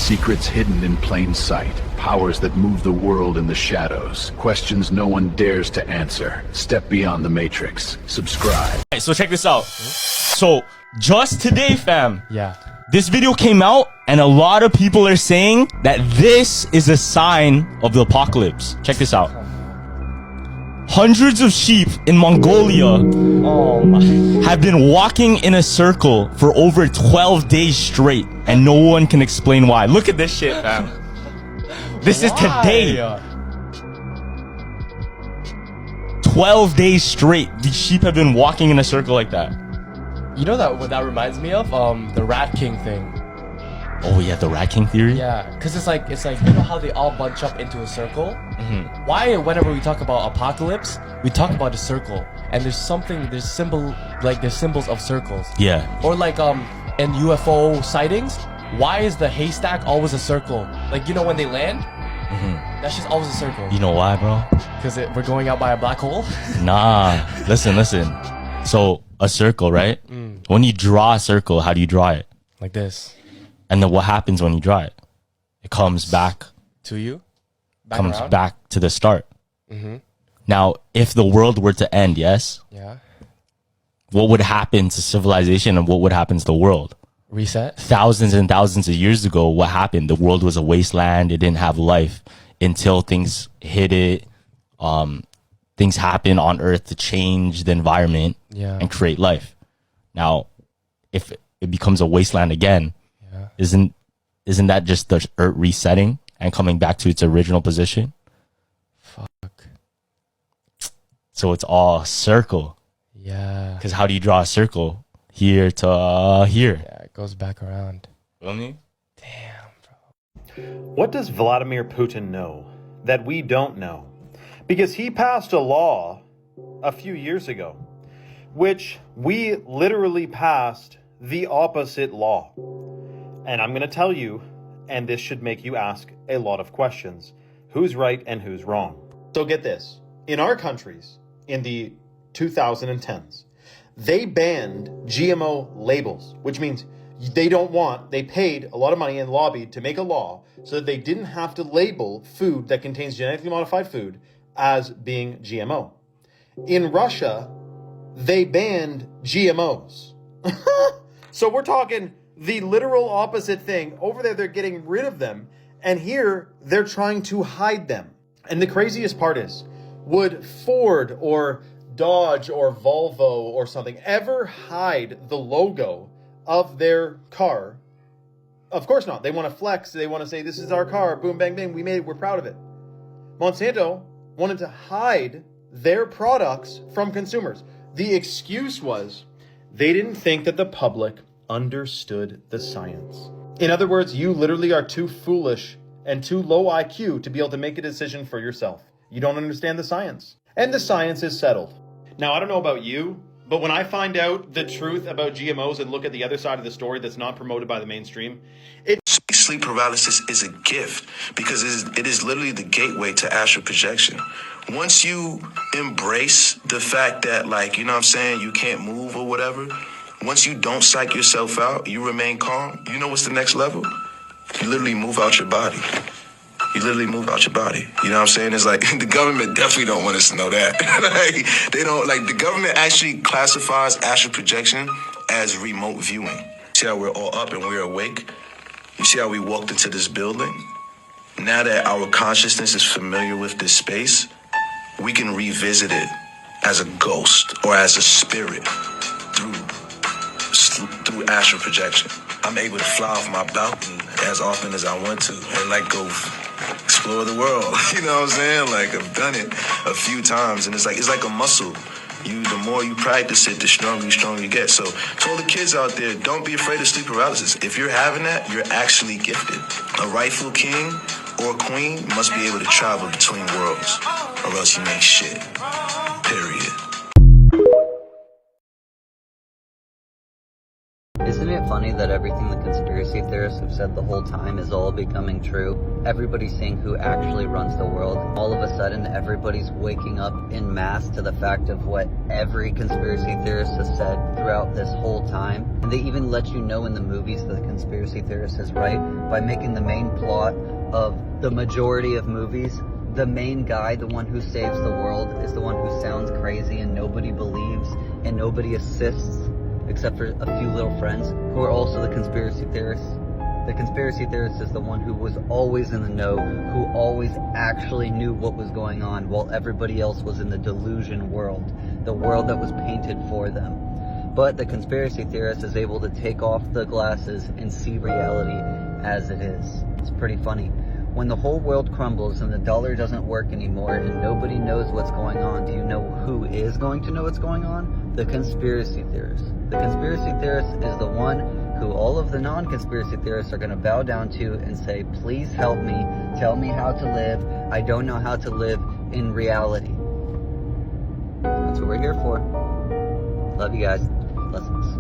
Secrets hidden in plain sight. Powers that move the world in the shadows. Questions no one dares to answer. Step beyond the matrix. Subscribe. Alright, so check this out. So, just today, fam. Yeah. This video came out, and a lot of people are saying that this is a sign of the apocalypse. Check this out. Hundreds of sheep in Mongolia Oh my. have been walking in a circle for over 12 days straight, and no one can explain why. Look at this shit, fam. This is today. 12 days straight. These sheep have been walking in a circle like that. You know that what that reminds me of? The Rat King thing. Oh yeah, the Rat King theory? Yeah, because it's like you know how they all bunch up into a circle? Why whenever we talk about apocalypse, we talk about a circle. And there's symbols of circles. Yeah. Or like in UFO sightings, why is the haystack always a circle? Like, you know, when they land, that's just always a circle. You know why, bro? Because we're going out by a black hole? Nah. Listen. So, a circle, right? When you draw a circle, how do you draw it? Like this. And then what happens when you draw it? It comes back. To you? Comes around? back to the start. Now, if the world were to end, yes, Yeah. what would happen to civilization and what would happen to the world? Reset? Thousands and thousands of years ago, what happened? The world was a wasteland. It didn't have life until things hit it. Things happen on Earth to change the environment Yeah. and create life. Now, if it becomes a wasteland again, isn't that just the Earth resetting and coming back to its original position? Fuck. So it's all a circle. Yeah. Because how do you draw a circle? Here to here. Yeah, it goes back around. Feel me? What does Vladimir Putin know that we don't know? Because he passed a law a few years ago, which we literally passed the opposite law. And I'm going to tell you, and this should make you ask a lot of questions. Who's right and who's wrong? So get this. In our countries, in the 2010s, they banned GMO labels, which means they paid a lot of money and lobbied to make a law so that they didn't have to label food that contains genetically modified food as being GMO. In Russia, they banned GMOs. So we're talking the literal opposite thing. Over there, they're getting rid of them. And here, they're trying to hide them. And the craziest part is, would Ford or Dodge or Volvo or something ever hide the logo of their car? Of course not. They want to flex. They want to say, this is our car. Boom, bang, bang. We made it. We're proud of it. Monsanto wanted to hide their products from consumers. The excuse was they didn't think that the public understood the science. In other words, you literally are too foolish and too low IQ to be able to make a decision for yourself. You don't understand the science. And the science is settled. Now, I don't know about you, but when I find out the truth about GMOs and look at the other side of the story that's not promoted by the mainstream, Sleep paralysis is a gift because it is literally the gateway to astral projection. Once you embrace the fact that, like, you know what I'm saying, you can't move or whatever, once you don't psych yourself out, you remain calm, you know what's the next level? You literally move out your body. You literally move out your body. You know what I'm saying? It's like, the government definitely don't want us to know that. The government actually classifies astral projection as remote viewing. See how we're all up and we're awake? You see how we walked into this building? Now that our consciousness is familiar with this space, we can revisit it as a ghost or as a spirit through astral projection. I'm able to fly off my balcony as often as I want to and go explore the world. You know what I'm saying? I've done it a few times and it's like a muscle. The more you practice it, the stronger you get. So to all the kids out there, don't be afraid of sleep paralysis. If you're having that, you're actually gifted. A rightful king or queen must be able to travel between worlds, or else you ain't shit. Period. Isn't it it funny that everything the conspiracy theorists have said the whole time is all becoming true? Everybody's seeing who actually runs the world. All of a sudden, everybody's waking up en masse to the fact of what every conspiracy theorist has said throughout this whole time. And they even let you know in the movies that the conspiracy theorist is right by making the main plot of the majority of movies, the main guy, the one who saves the world, is the one who sounds crazy and nobody believes and nobody assists except for a few little friends who are also the conspiracy theorists. The conspiracy theorist is the one who was always in the know, who always actually knew what was going on, while everybody else was in the delusion world, the world that was painted for them. But the conspiracy theorist is able to take off the glasses and see reality as it is. It's pretty funny. When the whole world crumbles and the dollar doesn't work anymore and nobody knows what's going on, do you know who is going to know what's going on? The conspiracy theorist. The conspiracy theorist is the one who all of the non-conspiracy theorists are going to bow down to and say, please help me, tell me how to live. I don't know how to live in reality. That's what we're here for. Love you guys. Blessings.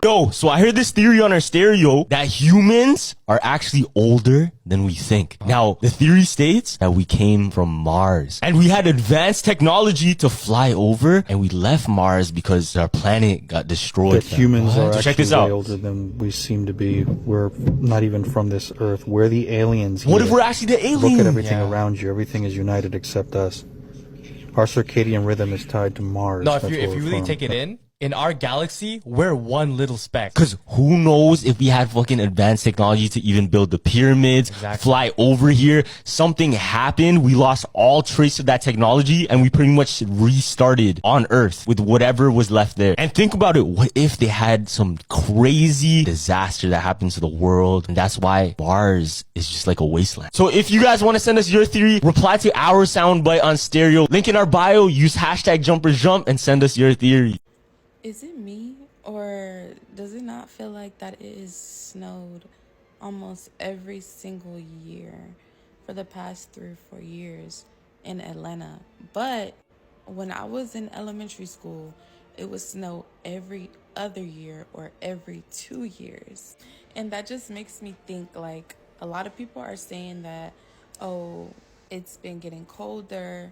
Yo, so I heard this theory on our stereo that humans are actually older than we think. Now, the theory states that we came from Mars and we had advanced technology to fly over, and we left Mars because our planet got destroyed. That humans are So check actually this out. way older than we seem to be. We're not even from this earth. We're the aliens. What here. if we're actually the aliens? Look at everything Yeah. around you. Everything is united except us. Our circadian rhythm is tied to Mars. No, if That's you where if you we're really from. take it in our galaxy, we're one little speck. Because who knows if we had fucking advanced technology to even build the pyramids, fly over here, something happened, we lost all trace of that technology, and we pretty much restarted on Earth with whatever was left there. And think about it, what if they had some crazy disaster that happened to the world, and that's why Mars is just like a wasteland. So if you guys want to send us your theory, reply to our soundbite on stereo, link in our bio, use hashtag #JumpersJump, and send us your theory. Is it me, or does it not feel like that it is snowed almost every single year for the past 3 or 4 years in Atlanta? But when I was in elementary school, it would snow every other year or every 2 years. And that just makes me think, like, a lot of people are saying that, oh, it's been getting colder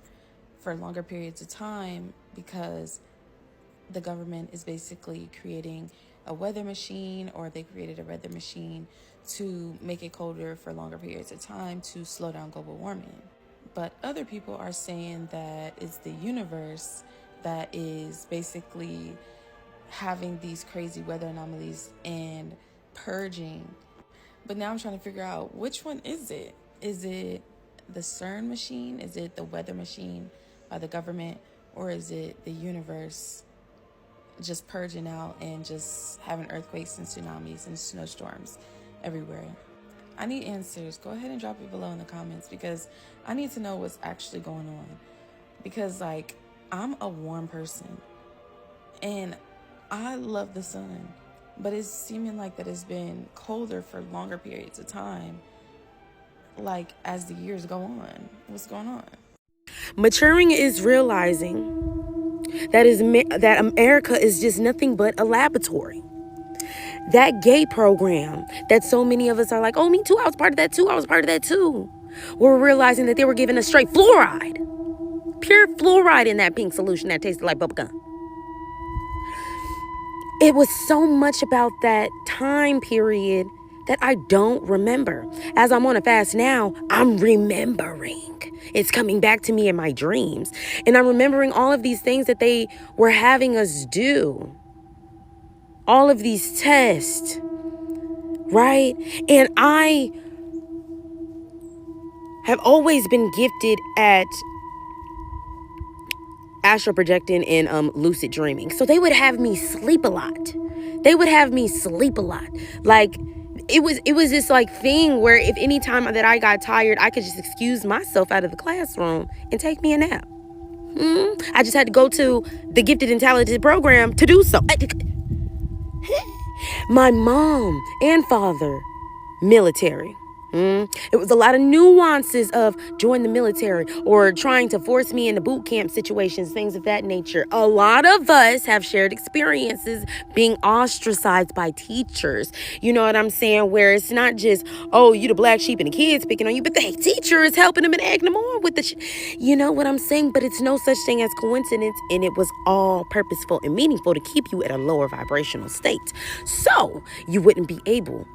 for longer periods of time because the government is basically creating a weather machine, or they created a weather machine to make it colder for longer periods of time to slow down global warming. But other people are saying that it's the universe that is basically having these crazy weather anomalies and purging. But now I'm trying to figure out, which one is it? Is it the CERN machine? Is it the weather machine by the government? Or is it the universe just purging out and just having earthquakes and tsunamis and snowstorms everywhere? I need answers. Go ahead and drop it below in the comments, because I need to know what's actually going on. Because, like, I'm a warm person and I love the sun, but it's seeming like that it's been colder for longer periods of time, like as the years go on. What's going on? Maturing is realizing that America is just nothing but a laboratory. That gay program that so many of us are like, oh, me too, I was part of that too, I was part of that too. We're realizing that they were giving us straight fluoride. Pure fluoride in that pink solution that tasted like bubblegum. It was so much about that time period that I don't remember. As I'm on a fast now, I'm remembering. It's coming back to me in my dreams. And I'm remembering all of these things that they were having us do. All of these tests, right? And I have always been gifted at astral projecting and lucid dreaming. So they would have me sleep a lot. Like, it was this like thing where if any time that I got tired, I could just excuse myself out of the classroom and take me a nap. I just had to go to the gifted and talented program to do so. My mom and father, military. It was a lot of nuances of join the military or trying to force me into boot camp situations, things of that nature. A lot of us have shared experiences being ostracized by teachers. You know what I'm saying? Where it's not just, oh, you the black sheep and the kids picking on you, but the teacher is helping them and egging them on with the you know what I'm saying? But it's no such thing as coincidence, and it was all purposeful and meaningful to keep you at a lower vibrational state. So you wouldn't be able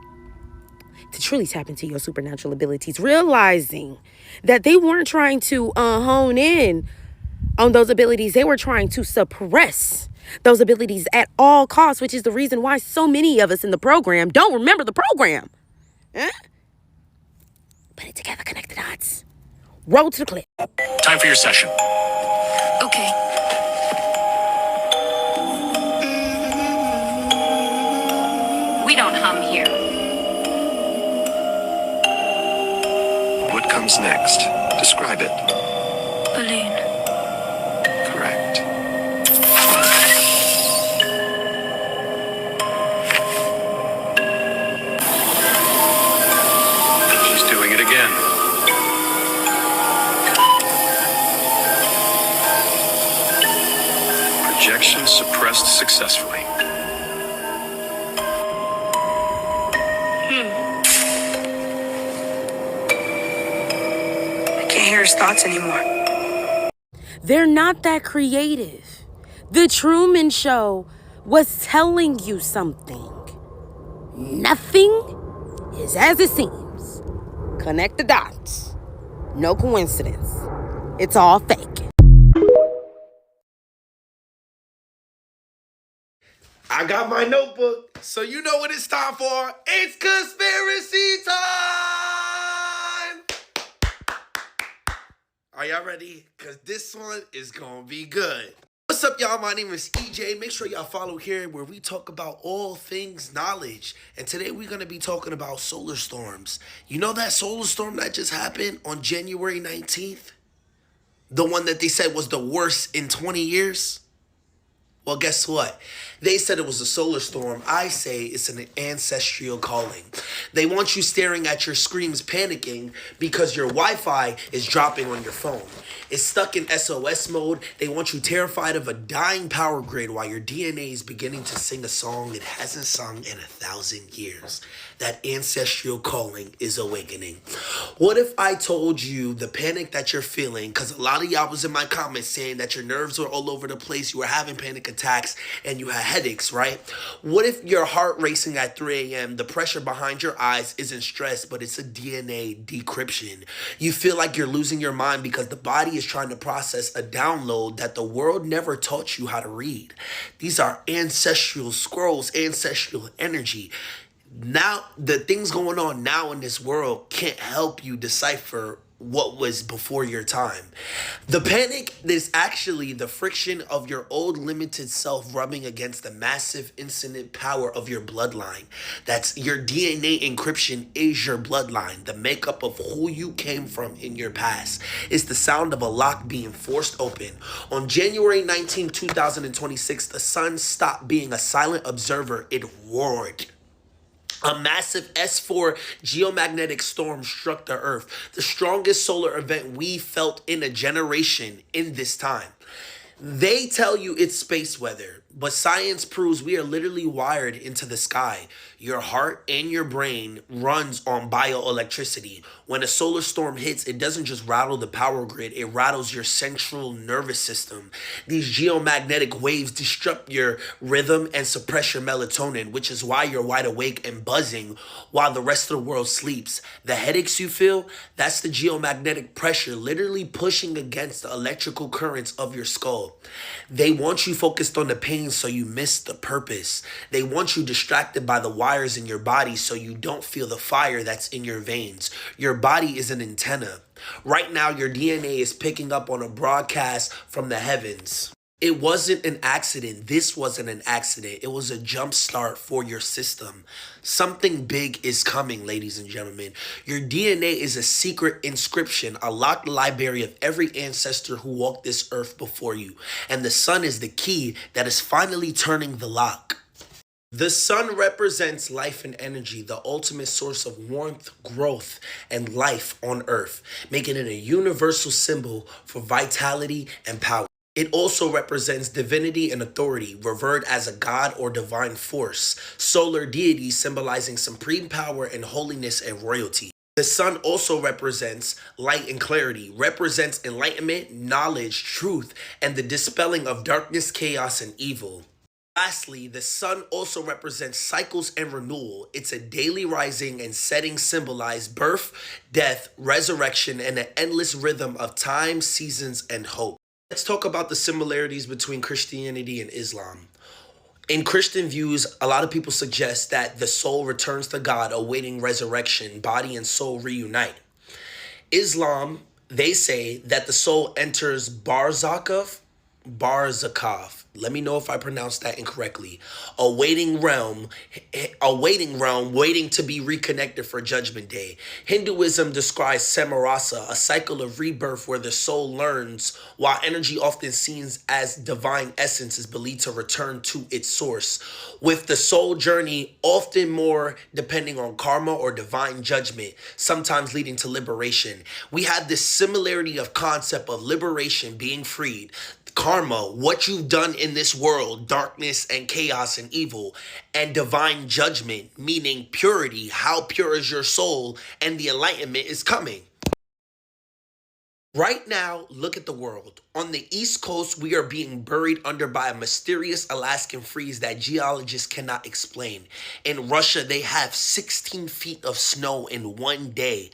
to truly tap into your supernatural abilities, realizing that they weren't trying to hone in on those abilities. They were trying to suppress those abilities at all costs, which is the reason why so many of us in the program don't remember the program. Put it together, connect the dots. Roll to the clip. Time for your session. Okay. We don't hum here. What comes next? Describe it. Balloon. Correct. She's doing it again. Projection suppressed successfully. Can't hear his thoughts anymore. They're not that creative. The Truman Show was telling you something. Nothing is as it seems. Connect the dots. No coincidence. It's all fake. I got my notebook, so you know what it's time for. It's conspiracy time! Are y'all ready? Because this one is going to be good. What's up, y'all? My name is EJ. Make sure y'all follow here where we talk about all things knowledge. And today we're going to be talking about solar storms. You know that solar storm that just happened on January 19th? The one that they said was the worst in 20 years? Well, guess what? They said it was a solar storm. I say it's an ancestral calling. They want you staring at your screens panicking because your Wi-Fi is dropping on your phone. It's stuck in SOS mode. They want you terrified of a dying power grid while your DNA is beginning to sing a song it hasn't sung in 1,000 years. That ancestral calling is awakening. What if I told you the panic that you're feeling, because a lot of y'all was in my comments saying that your nerves were all over the place, you were having panic attacks, and you had headaches, right? What if your heart racing at 3 a.m., the pressure behind your eyes isn't stress, but it's a DNA decryption? You feel like you're losing your mind because the body is trying to process a download that the world never taught you how to read. These are ancestral scrolls, ancestral energy. Now, the things going on now in this world can't help you decipher what was before your time. The panic is actually the friction of your old limited self rubbing against the massive infinite power of your bloodline. That's your DNA encryption is your bloodline, the makeup of who you came from in your past. It's the sound of a lock being forced open. On January 19, 2026, the sun stopped being a silent observer. It roared. A massive S4 geomagnetic storm struck the Earth, the strongest solar event we felt in a generation in this time. They tell you it's space weather, but science proves we are literally wired into the sky. Your heart and your brain runs on bioelectricity. When a solar storm hits, it doesn't just rattle the power grid, it rattles your central nervous system. These geomagnetic waves disrupt your rhythm and suppress your melatonin, which is why you're wide awake and buzzing while the rest of the world sleeps. The headaches you feel, that's the geomagnetic pressure literally pushing against the electrical currents of your skull. They want you focused on the pain so you miss the purpose. They want you distracted by the wires in your body so you don't feel the fire that's in your veins. Your body is an antenna. Right now, your DNA is picking up on a broadcast from the heavens. It wasn't an accident. This wasn't an accident. It was a jump start for your system. Something big is coming, ladies and gentlemen. Your DNA is a secret inscription, a locked library of every ancestor who walked this earth before you. And the sun is the key that is finally turning the lock. The sun represents life and energy, the ultimate source of warmth, growth, and life on earth, making it a universal symbol for vitality and power. It also represents divinity and authority, revered as a god or divine force, solar deity symbolizing supreme power and holiness and royalty. The sun also represents light and clarity, represents enlightenment, knowledge, truth, and the dispelling of darkness, chaos, and evil. Lastly, the sun also represents cycles and renewal. It's a daily rising and setting symbolize birth, death, resurrection, and an endless rhythm of time, seasons, and hope. Let's talk about the similarities between Christianity and Islam. In Christian views, a lot of people suggest that the soul returns to God, awaiting resurrection, body and soul reunite. Islam, they say that the soul enters Barzakh. Let me know if I pronounced that incorrectly. A waiting realm, waiting to be reconnected for Judgment Day. Hinduism describes Samarasa, a cycle of rebirth where the soul learns, while energy often seen as divine essence is believed to return to its source. With the soul journey often more depending on karma or divine judgment, sometimes leading to liberation. We have this similarity of concept of liberation, being freed. Karma, what you've done in this world, darkness and chaos and evil, and divine judgment, meaning purity, how pure is your soul, and the enlightenment is coming. Right now, look at the world. On the East Coast, we are being buried under by a mysterious Alaskan freeze that geologists cannot explain. In Russia, they have 16 feet of snow in one day.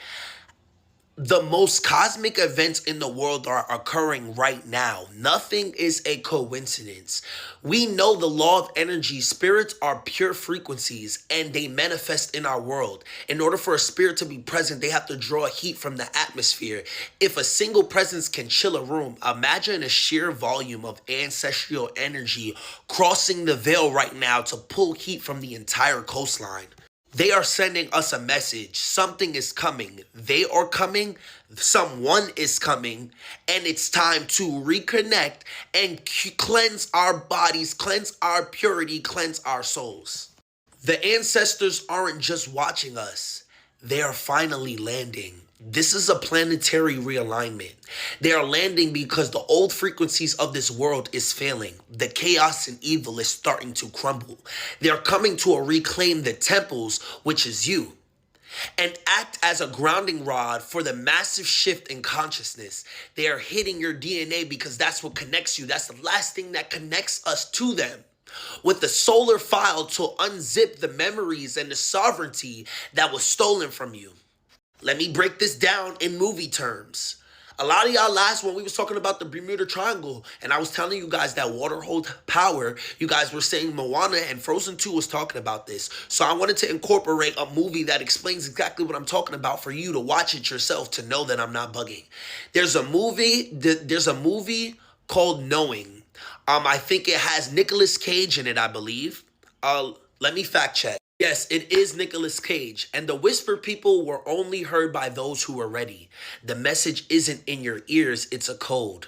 The most cosmic events in the world are occurring right now. Nothing is a coincidence. We know the law of energy. Spirits are pure frequencies and they manifest in our world. In order for a spirit to be present, they have to draw heat from the atmosphere. If a single presence can chill a room, imagine a sheer volume of ancestral energy crossing the veil right now to pull heat from the entire coastline. They are sending us a message. Something is coming. They are coming. Someone is coming. And it's time to reconnect and cleanse our bodies, cleanse our purity, cleanse our souls. The ancestors aren't just watching us. They are finally landing. This is a planetary realignment. They are landing because the old frequencies of this world is failing. The chaos and evil is starting to crumble. They are coming to reclaim the temples, which is you, and act as a grounding rod for the massive shift in consciousness. They are hitting your DNA because that's what connects you. That's the last thing that connects us to them. With the solar file to unzip the memories and the sovereignty that was stolen from you. Let me break this down in movie terms. A lot of y'all last when we was talking about the Bermuda Triangle, and I was telling you guys that water holds power, you guys were saying Moana and Frozen 2 was talking about this. So I wanted to incorporate a movie that explains exactly what I'm talking about for you to watch it yourself to know that I'm not bugging. There's a movie called Knowing. I think it has Nicolas Cage in it, I believe. Let me fact check. Yes, it is Nicolas Cage, and the whisper people were only heard by those who were ready. The message isn't in your ears, it's a code.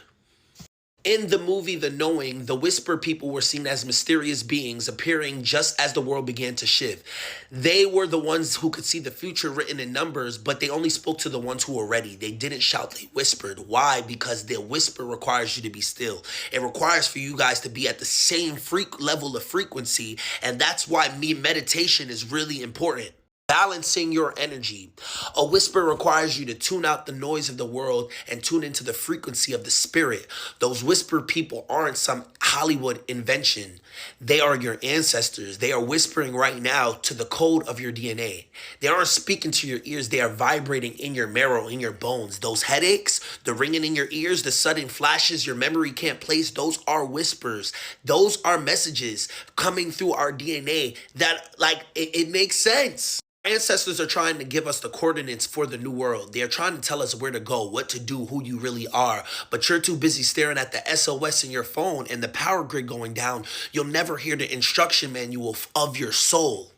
In the movie The Knowing, the whisper people were seen as mysterious beings appearing just as the world began to shift. They were the ones who could see the future written in numbers, but they only spoke to the ones who were ready. They didn't shout, they whispered. Why? Because the whisper requires you to be still. It requires for you guys to be at the same level of frequency, and that's why meditation is really important. Balancing your energy. A whisper requires you to tune out the noise of the world and tune into the frequency of the spirit. Those whisper people aren't some Hollywood invention. They are your ancestors. They are whispering right now to the code of your DNA. They aren't speaking to your ears. They are vibrating in your marrow, in your bones. Those headaches, the ringing in your ears, the sudden flashes your memory can't place, those are whispers. Those are messages coming through our DNA that, it makes sense. Ancestors are trying to give us the coordinates for the new world. They are trying to tell us where to go, what to do, who you really are. But you're too busy staring at the SOS in your phone and the power grid going down. You'll never hear the instruction manual of your soul.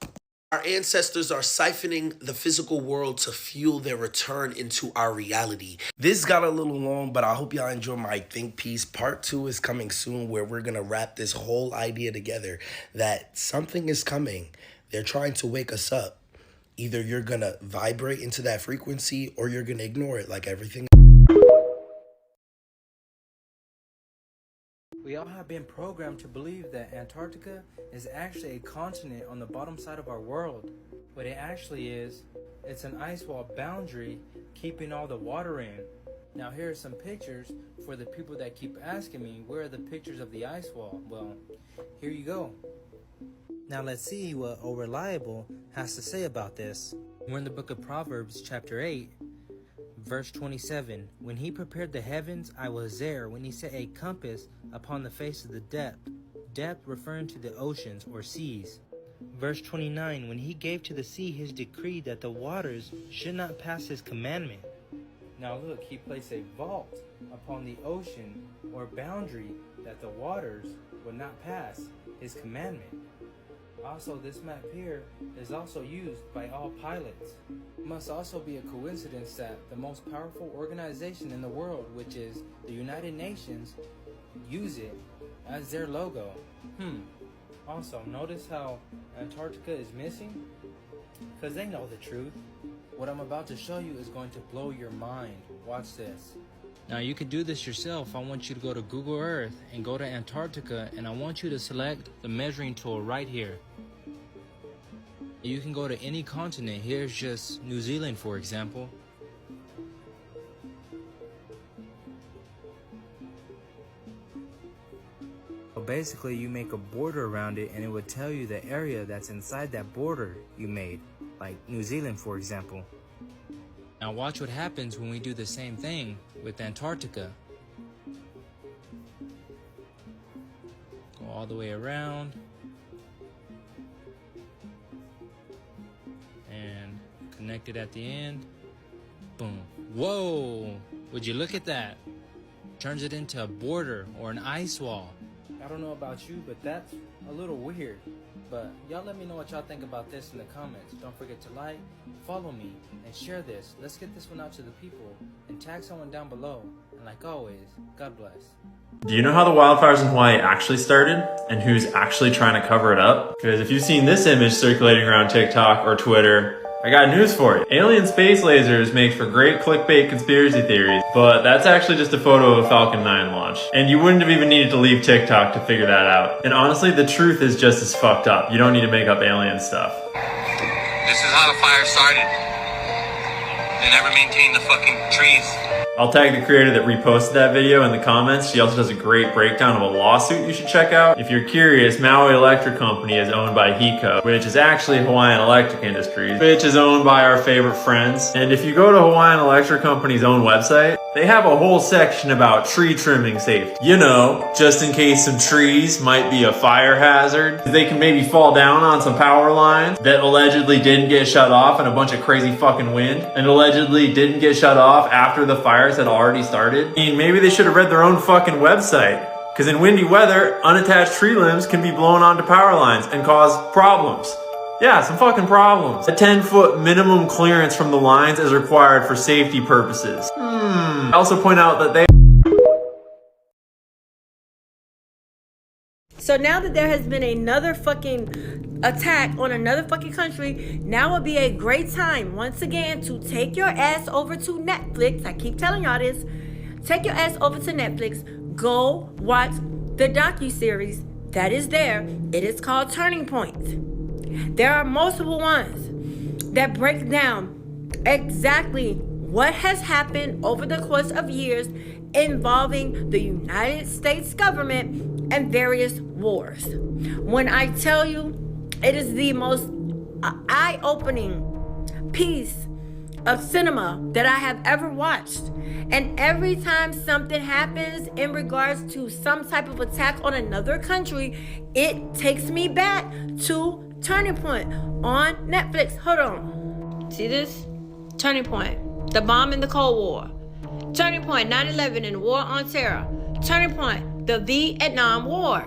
Our ancestors are siphoning the physical world to fuel their return into our reality. This got a little long, but I hope y'all enjoy my think piece. Part 2 is coming soon, where we're going to wrap this whole idea together that something is coming. They're trying to wake us up. Either you're going to vibrate into that frequency or you're going to ignore it like everything. We all have been programmed to believe that Antarctica is actually a continent on the bottom side of our world. What it actually is, it's an ice wall boundary keeping all the water in. Now here are some pictures for the people that keep asking me, where are the pictures of the ice wall? Well, here you go. Now let's see what O Reliable has to say about this. We're in the book of Proverbs chapter 8. Verse 27, when he prepared the heavens, I was there. When he set a compass upon the face of the depth, depth referring to the oceans or seas. Verse 29, when he gave to the sea his decree that the waters should not pass his commandment. Now look, he placed a vault upon the ocean or boundary that the waters would not pass his commandment. Also, this map here is also used by all pilots. It must also be a coincidence that the most powerful organization in the world, which is the United Nations, use it as their logo. Also, notice how Antarctica is missing? Because they know the truth. What I'm about to show you is going to blow your mind. Watch this. Now you can do this yourself. I want you to go to Google Earth and go to Antarctica, and I want you to select the measuring tool right here. You can go to any continent. Here's just New Zealand, for example. So basically you make a border around it and it would tell you the area that's inside that border you made, like New Zealand, for example. Now watch what happens when we do the same thing with Antarctica. Go all the way around. And connect it at the end. Boom. Whoa! Would you look at that? Turns it into a border or an ice wall. I don't know about you, but that's a little weird. But y'all let me know what y'all think about this in the comments. Don't forget to like, follow me, and share this. Let's get this one out to the people, and tag someone down below. And like always, God bless. Do you know how the wildfires in Hawaii actually started and who's actually trying to cover it up? Because if you've seen this image circulating around TikTok or Twitter, I got news for you. Alien space lasers make for great clickbait conspiracy theories, but that's actually just a photo of a Falcon 9 launch. And you wouldn't have even needed to leave TikTok to figure that out. And honestly, the truth is just as fucked up. You don't need to make up alien stuff. This is how the fire started. They never maintained the fucking trees. I'll tag the creator that reposted that video in the comments. She also does a great breakdown of a lawsuit you should check out. If you're curious, Maui Electric Company is owned by HECO, which is actually Hawaiian Electric Industries, which is owned by our favorite friends. And if you go to Hawaiian Electric Company's own website, they have a whole section about tree trimming safety. You know, just in case some trees might be a fire hazard. They can maybe fall down on some power lines that allegedly didn't get shut off in a bunch of crazy fucking wind, and allegedly didn't get shut off after the fires had already started. I mean, maybe they should have read their own fucking website. Because in windy weather, unattached tree limbs can be blown onto power lines and cause problems. Yeah, some fucking problems. A 10-foot minimum clearance from the lines is required for safety purposes. I also point out that they... So now that there has been another fucking attack on another fucking country, now would be a great time once again to take your ass over to Netflix. I keep telling y'all this. Take your ass over to Netflix. Go watch the docuseries that is there. It is called Turning Point. There are multiple ones that break down exactly what has happened over the course of years involving the United States government and various wars. When I tell you, it is the most eye-opening piece of cinema that I have ever watched. And every time something happens in regards to some type of attack on another country, it takes me back to Turning Point on Netflix. Hold on. See this? Turning Point. The bomb in the Cold War. Turning Point, 9/11 and War on Terror. Turning Point, the Vietnam War.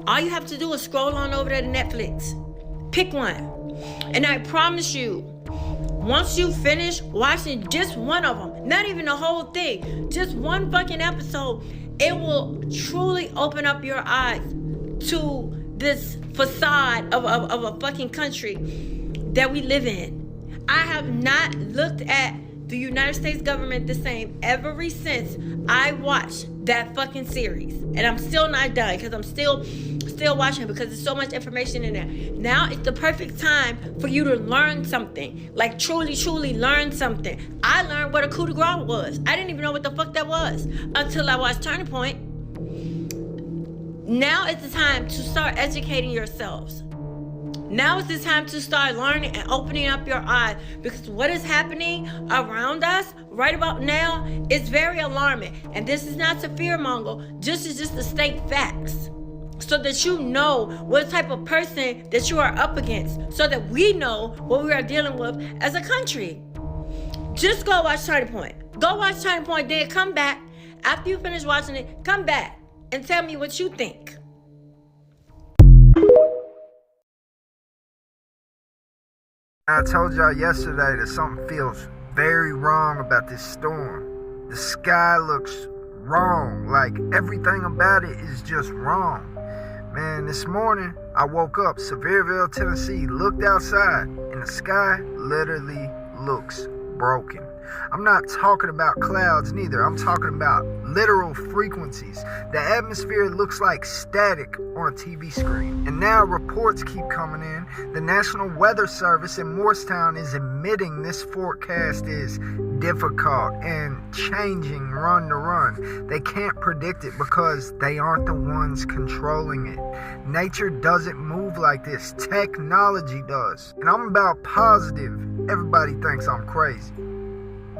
All you have to do is scroll on over there to Netflix. Pick one. And I promise you, once you finish watching just one of them, not even the whole thing, just one fucking episode, it will truly open up your eyes to this facade of a fucking country that we live in. I have not looked at the United States government the same ever since I watched that fucking series. And I'm still not done because I'm still watching it because there's so much information in there. Now it's the perfect time for you to learn something. Like truly learn something. I learned what a coup de grace was. I didn't even know what the fuck that was until I watched Turning Point. Now is the time to start educating yourselves. Now is the time to start learning and opening up your eyes, because what is happening around us right about now is very alarming. And this is not to fearmonger, this is just to state facts, so that you know what type of person that you are up against, so that we know what we are dealing with as a country. Just go watch Turning Point. Go watch Turning Point, then come back. After you finish watching it, come back and tell me what you think. I told y'all yesterday that something feels very wrong about this storm. The sky looks wrong, like everything about it is just wrong. Man, this morning I woke up, Sevierville, Tennessee, looked outside, and the sky literally looks broken. I'm not talking about clouds neither. I'm talking about literal frequencies. The atmosphere looks like static on a TV screen. And now reports keep coming in. The National Weather Service in Morristown is admitting this forecast is difficult and changing run to run. They can't predict it because they aren't the ones controlling it. Nature doesn't move like this. Technology does. And I'm about positive everybody thinks I'm crazy.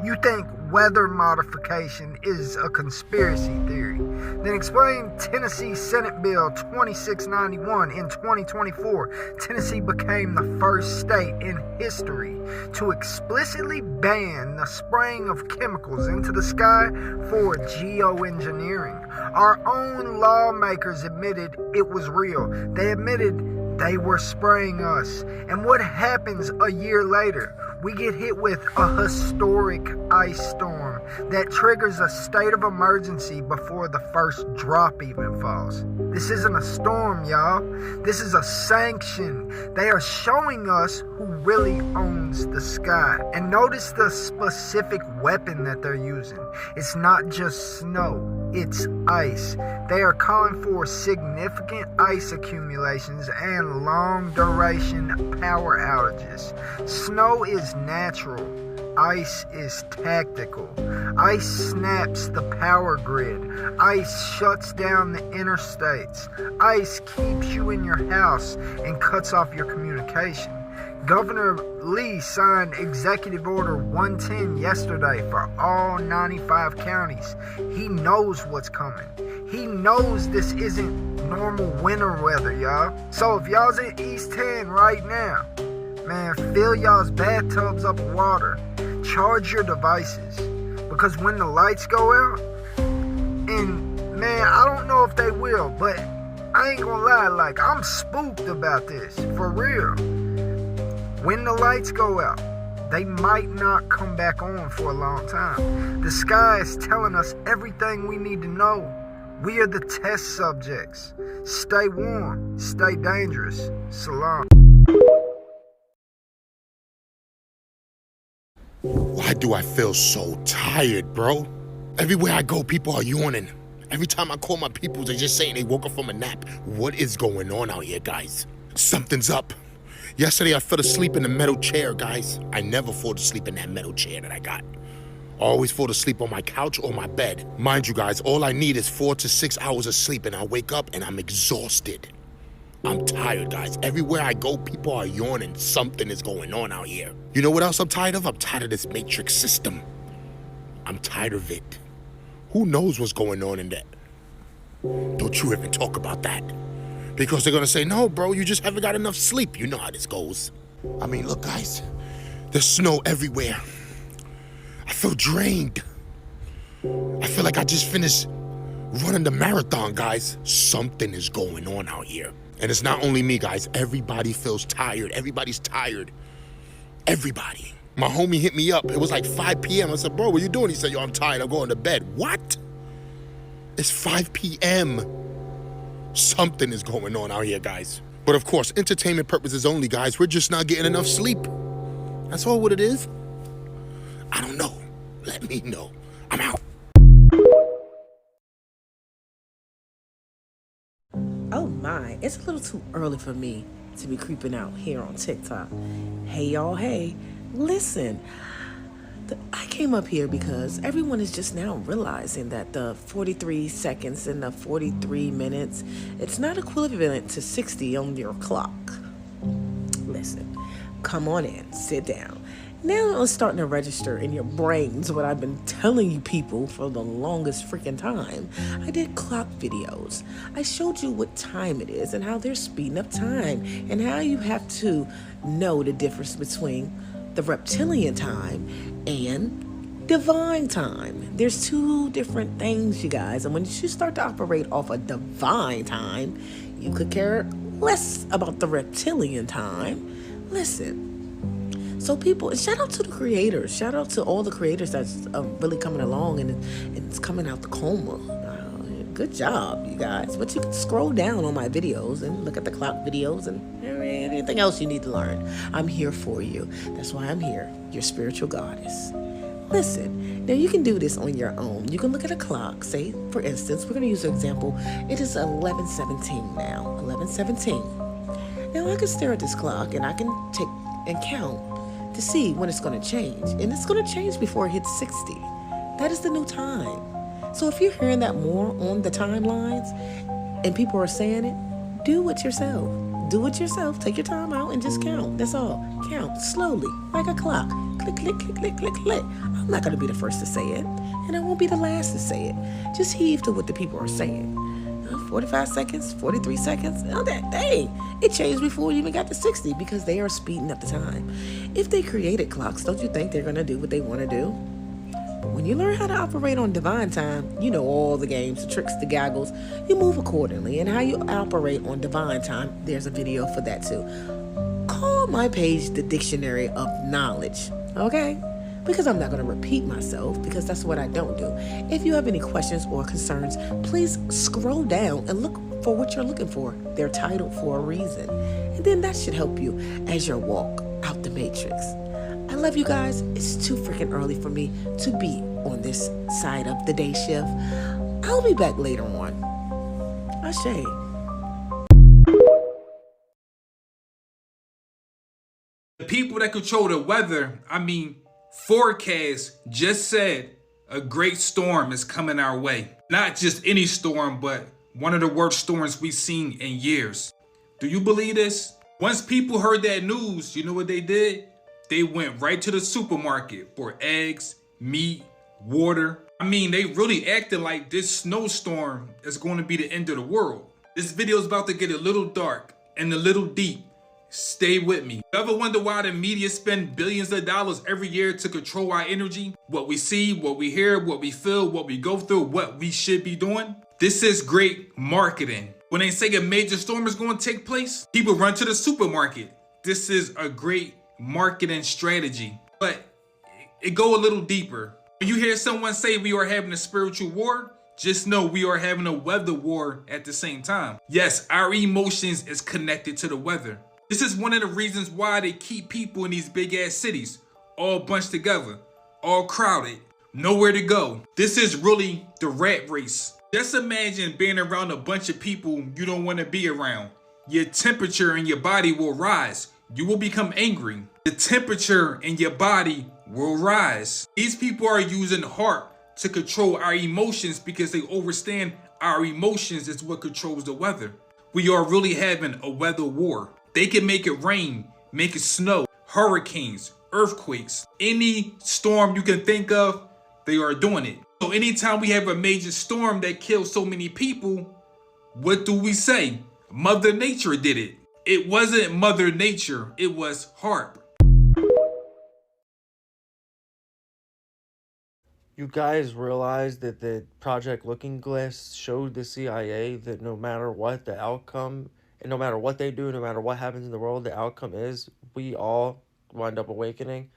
You think weather modification is a conspiracy theory? Then explain Tennessee Senate Bill 2691 in 2024. Tennessee became the first state in history to explicitly ban the spraying of chemicals into the sky for geoengineering. Our own lawmakers admitted it was real. They admitted they were spraying us. And what happens a year later? We get hit with a historic ice storm that triggers a state of emergency before the first drop even falls. This isn't a storm, y'all. This is a sanction. They are showing us who really owns the sky. And notice the specific weapon that they're using. It's not just snow, it's ice. They are calling for significant ice accumulations and long duration power outages. Snow is natural. Ice is tactical. Ice snaps the power grid. Ice shuts down the interstates. Ice keeps you in your house and cuts off your communication. Governor Lee signed Executive Order 110 yesterday for all 95 counties. He knows what's coming. He knows this isn't normal winter weather, y'all. So if y'all's in East 10 right now, man, fill y'all's bathtubs up with water. Charge your devices. Because when the lights go out, and man, I don't know if they will, but I ain't gonna lie, like, I'm spooked about this, for real. When the lights go out, they might not come back on for a long time. The sky is telling us everything we need to know. We are the test subjects. Stay warm, stay dangerous. Salam. Why do I feel so tired, bro? Everywhere I go, people are yawning. Every time I call my people, they're just saying they woke up from a nap. What is going on out here, guys? Something's up. Yesterday, I fell asleep in the metal chair, guys. I never fall asleep in that metal chair that I got. I always fall asleep on my couch or my bed. Mind you, guys, all I need is 4 to 6 hours of sleep, and I wake up and I'm exhausted. I'm tired, guys. Everywhere I go, people are yawning. Something is going on out here. You know what else I'm tired of? I'm tired of this matrix system. I'm tired of it. Who knows what's going on in that? Don't you even talk about that. Because they're gonna say, no, bro, you just haven't got enough sleep. You know how this goes. I mean, look, guys, there's snow everywhere. I feel drained. I feel like I just finished running the marathon, guys. Something is going on out here. And it's not only me, guys. Everybody feels tired. Everybody's tired. Everybody. My homie hit me up. It was like 5 p.m. I said, bro, what you doing? He said, yo, I'm tired. I'm going to bed. What? It's 5 p.m. Something is going on out here, guys. But of course, entertainment purposes only, guys. We're just not getting enough sleep. That's all what it is. I don't know. Let me know. I'm out. Oh my, it's a little too early for me to be creeping out here on TikTok. Hey y'all, hey, listen. I came up here because everyone is just now realizing that the 43 seconds and the 43 minutes, it's not equivalent to 60 on your clock. Listen, come on in, sit down. Now it's starting to register in your brains what I've been telling you people for the longest freaking time. I did clock videos. I showed you what time it is and how they're speeding up time and how you have to know the difference between the reptilian time and divine time. There's two different things, you guys. And when you start to operate off a divine time, you could care less about the reptilian time. Listen. So people, shout out to the creators. Shout out to all the creators that's really coming along and it's coming out the coma. Good job, you guys. But you can scroll down on my videos and look at the clock videos and anything else you need to learn. I'm here for you. That's why I'm here, your spiritual goddess. Listen, now you can do this on your own. You can look at a clock. Say, for instance, we're going to use an example. It is 11:17 now. 11:17. Now I can stare at this clock and I can take and count to see when it's going to change. And it's going to change before it hits 60. That is the new time. So if you're hearing that more on the timelines and people are saying it, do it yourself. Do it yourself. Take your time out and just count. That's all. Count slowly, like a clock. Click, click, click, click, click, click. I'm not going to be the first to say it, and I won't be the last to say it. Just heave to what the people are saying. 45 seconds, 43 seconds. Oh, dang, it changed before you even got to 60 because they are speeding up the time. If they created clocks, don't you think they're going to do what they want to do? But when you learn how to operate on divine time, you know all the games, the tricks, the gaggles. You move accordingly. And how you operate on divine time, there's a video for that too. Call my page the Dictionary of Knowledge, okay? Because I'm not going to repeat myself because that's what I don't do. If you have any questions or concerns, please scroll down and look for what you're looking for. They're titled for a reason. And then that should help you as you walk out the matrix. I love you guys. It's too freaking early for me to be on this side of the day shift. I'll be back later on. Ashe. The people that control the weather, forecast just said a great storm is coming our way. Not just any storm, but one of the worst storms we've seen in years. Do you believe this? Once people heard that news, you know what they did? They went right to the supermarket for eggs, meat, water. They really acted like this snowstorm is going to be the end of the world. This video is about to get a little dark and a little deep. Stay with me. You ever wonder why the media spend billions of dollars every year to control our energy? What we see, what we hear, what we feel, what we go through, what we should be doing? This is great marketing. When they say a major storm is going to take place, people run to the supermarket. This is a great marketing strategy. But it go a little deeper. When you hear someone say we are having a spiritual war, just know we are having a weather war at the same time. Yes, our emotions is connected to the weather. This is one of the reasons why they keep people in these big ass cities all bunched together, all crowded, nowhere to go. This is really the rat race. Just imagine being around a bunch of people you don't want to be around. Your temperature in your body will rise. You will become angry. The temperature in your body will rise. These people are using heart to control our emotions because they understand our emotions is what controls the weather. We are really having a weather war. They can make it rain, make it snow, hurricanes, earthquakes, any storm you can think of, they are doing it. So anytime we have a major storm that kills so many people, what do we say? Mother Nature did it. It wasn't Mother Nature, it was HAARP. You guys realize that the Project Looking Glass showed the CIA that no matter what the outcome And no matter what they do, no matter what happens in the world, the outcome is we all wind up awakening.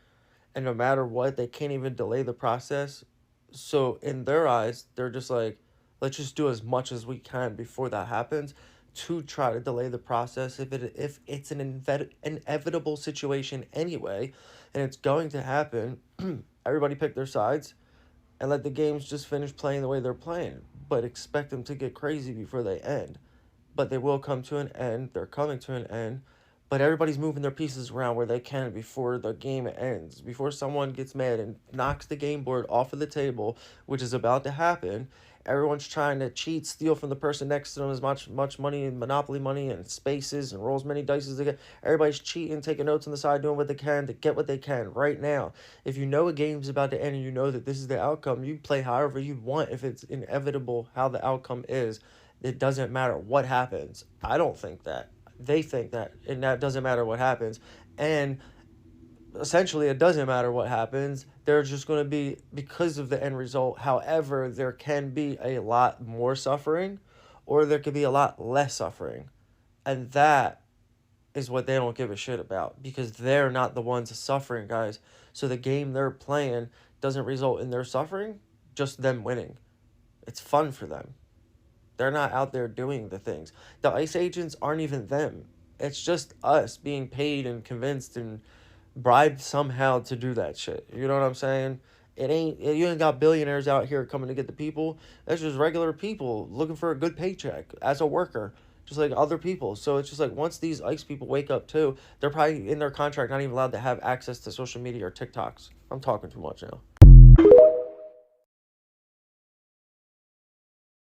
And no matter what, they can't even delay the process. So in their eyes, they're just like, let's just do as much as we can before that happens to try to delay the process if it's an inevitable situation anyway, and it's going to happen. Everybody pick their sides and let the games just finish playing the way they're playing, but expect them to get crazy before they end. But they will come to an end. They're coming to an end. But everybody's moving their pieces around where they can before the game ends. Before someone gets mad and knocks the game board off of the table, which is about to happen, everyone's trying to cheat, steal from the person next to them as much money and Monopoly money and spaces and roll as many dice as they get. Everybody's cheating, taking notes on the side, doing what they can to get what they can right now. If you know a game's about to end and you know that this is the outcome, you play however you want if it's inevitable how the outcome is. It doesn't matter what happens. I don't think that. They think that, and that doesn't matter what happens. And essentially, it doesn't matter what happens. They're just going to be, because of the end result. However, there can be a lot more suffering, or there could be a lot less suffering. And that is what they don't give a shit about, because they're not the ones suffering, guys. So the game they're playing doesn't result in their suffering, just them winning. It's fun for them. They're not out there doing the things. The ICE agents aren't even them. It's just us being paid and convinced and bribed somehow to do that shit. You know what I'm saying? You ain't got billionaires out here coming to get the people. That's just regular people looking for a good paycheck as a worker, just like other people. So it's just like, once these ICE people wake up too, they're probably in their contract not even allowed to have access to social media or TikToks. I'm talking too much now.